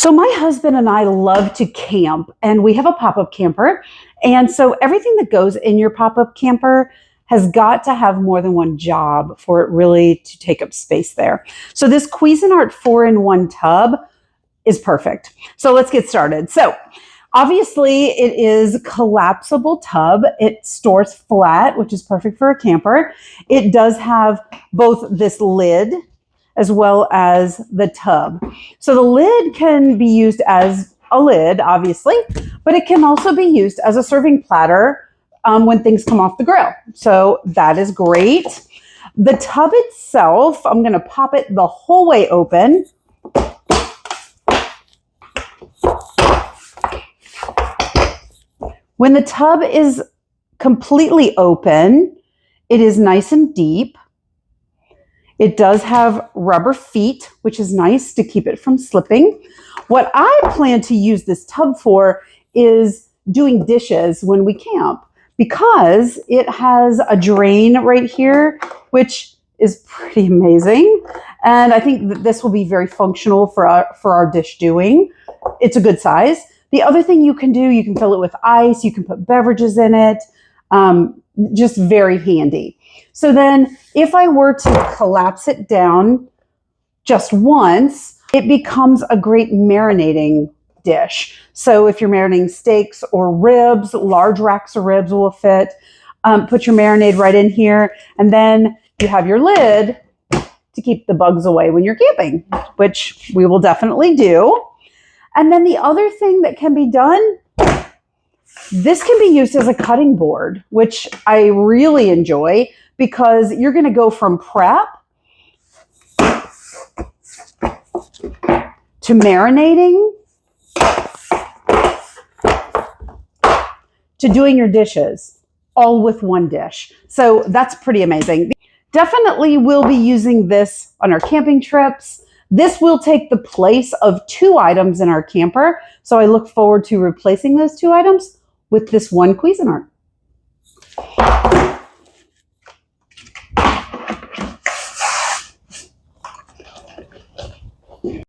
So my husband and I love to camp, and we have a pop-up camper. And so everything that goes in your pop-up camper has got to have more than one job for it really to take up space there. So this Cuisinart 4-in-1 tub is perfect. So let's get started. So obviously it is a collapsible tub. It stores flat, which is perfect for a camper. It does have both this lid as well as the tub. So the lid can be used as a lid, obviously, but it can also be used as a serving platter when things come off the grill. So that is great. The tub itself, I'm going to pop it the whole way open. When the tub is completely open, it is nice and deep. It does have rubber feet, which is nice to keep it from slipping. What I plan to use this tub for is doing dishes when we camp, because it has a drain right here, which is pretty amazing. And I think that this will be very functional for our dish doing. It's a good size. The other thing you can do, you can fill it with ice, you can put beverages in it, just very handy. So then if I were to collapse it down just once, it becomes a great marinating dish. So if you're marinating steaks or ribs, large racks of ribs will fit. Put your marinade right in here, and then you have your lid to keep the bugs away when you're camping, which we will definitely do. And then the other thing that can be done, this can be used as a cutting board, which I really enjoy, because you're going to go from prep to marinating to doing your dishes, all with one dish. So that's pretty amazing. Definitely we'll be using this on our camping trips. This will take the place of 2 items in our camper. So I look forward to replacing those 2 items with this one Cuisinart.